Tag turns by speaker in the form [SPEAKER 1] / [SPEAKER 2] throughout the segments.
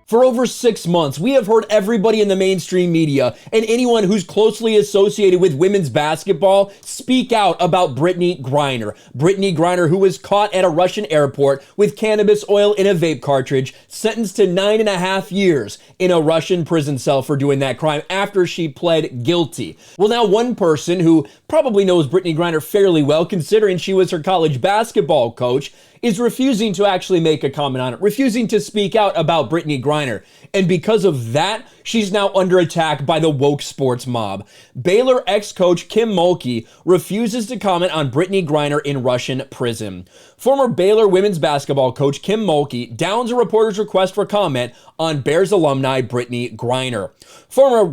[SPEAKER 1] For over 6 months, we have heard everybody in the mainstream media and anyone who's closely associated with women's basketball speak out about Brittney Griner. Brittney Griner, who was caught at a Russian airport with cannabis oil in a vape cartridge, sentenced to 9.5 years in a Russian prison cell for doing that crime after she pled guilty. Well, now one person who probably knows Brittney Griner fairly well, considering she was her college basketball coach, is refusing to actually make a comment on it, refusing to speak out about Brittney Griner. And because of that, she's now under attack by the woke sports mob. Baylor ex-coach Kim Mulkey refuses to comment on Brittney Griner in Russian prison. Former Baylor women's basketball coach Kim Mulkey downs a reporter's request for comment on Bears alumni Brittney Griner. Former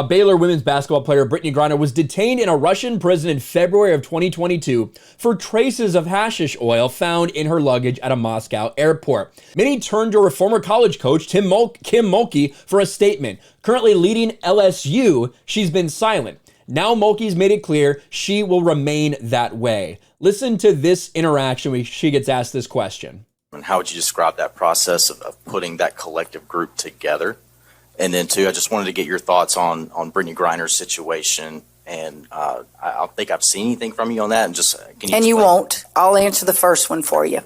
[SPEAKER 1] Baylor women's basketball player Brittney Griner was detained in a Russian prison in February of 2022 for traces of hashish oil found in her luggage at a Moscow airport. Many turned to her former college coach Kim Mulkey for a statement. Currently leading LSU, she's been silent. Now Mulkey's made it clear she will remain that way. Listen to this interaction when she gets asked this question.
[SPEAKER 2] And how would you describe that process of putting that collective group together? And then two, I just wanted to get your thoughts on Brittney Griner's situation. And I don't think I've seen anything from you on that. And just can you?
[SPEAKER 3] And you won't. I'll answer the first one for you.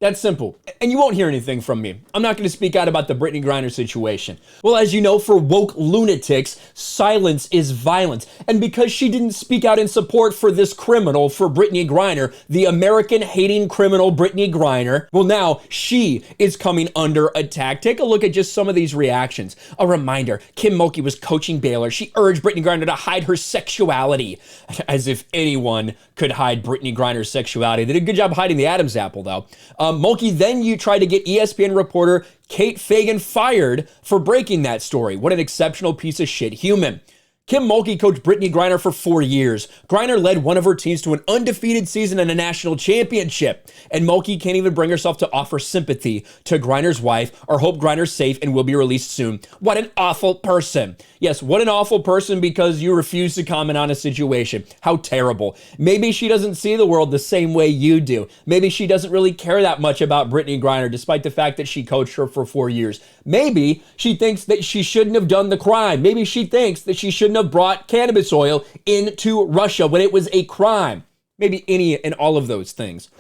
[SPEAKER 1] That's simple. And you won't hear anything from me. I'm not going to speak out about the Brittney Griner situation. Well, as you know, for woke lunatics, silence is violence. And because she didn't speak out in support for this criminal, for Brittney Griner, the American-hating criminal Brittney Griner, well, now she is coming under attack. Take a look at just some of these reactions. A reminder, Kim Mulkey was coaching Baylor. She urged Brittney Griner to hide her sexuality. As if anyone could hide Brittney Griner's sexuality. They did a good job hiding the Adam's apple, though. Mulkey then tried to get ESPN reporter Kate Fagan fired for breaking that story. What an exceptional piece of shit human. Kim Mulkey coached Brittney Griner for 4 years. Griner led one of her teams to an undefeated season and a national championship. And Mulkey can't even bring herself to offer sympathy to Griner's wife or hope Griner's safe and will be released soon. What an awful person. Yes, what an awful person because you refuse to comment on a situation. How terrible. Maybe she doesn't see the world the same way you do. Maybe she doesn't really care that much about Brittney Griner despite the fact that she coached her for 4 years. Maybe she thinks that she shouldn't have done the crime. Maybe she thinks that she shouldn't have brought cannabis oil into Russia when it was a crime. Maybe any and all of those things.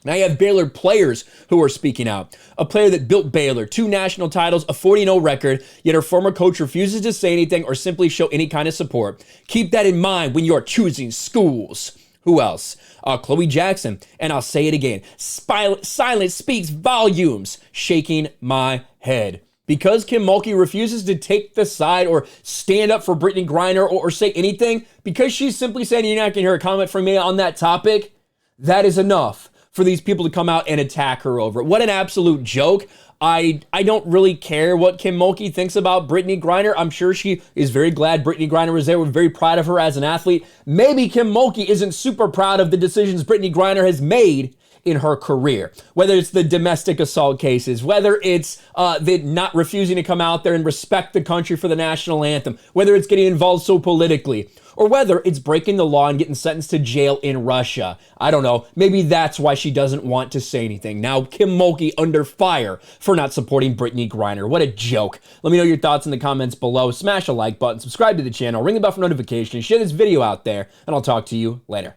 [SPEAKER 1] Now you have Baylor players who are speaking out. A player that built Baylor, 2 national titles, a 40-0 record, yet her former coach refuses to say anything or simply show any kind of support. Keep that in mind when you're choosing schools. Who else? Chloe Jackson. And I'll say it again. Silence speaks volumes. Shaking my head. Because Kim Mulkey refuses to take the side or stand up for Brittney Griner or say anything, because she's simply saying you're not going to hear a comment from me on that topic, that is enough for these people to come out and attack her over it. What an absolute joke. I don't really care what Kim Mulkey thinks about Brittney Griner. I'm sure she is very glad Brittney Griner was there. We're very proud of her as an athlete. Maybe Kim Mulkey isn't super proud of the decisions Brittney Griner has made in her career, whether it's the domestic assault cases, whether it's the not refusing to come out there and respect the country for the national anthem, whether it's getting involved so politically, or whether it's breaking the law and getting sentenced to jail in Russia. I don't know. Maybe that's why she doesn't want to say anything. Now, Kim Mulkey under fire for not supporting Brittney Griner. What a joke. Let me know your thoughts in the comments below. Smash a like button, subscribe to the channel, ring the bell for notifications, share this video out there, and I'll talk to you later.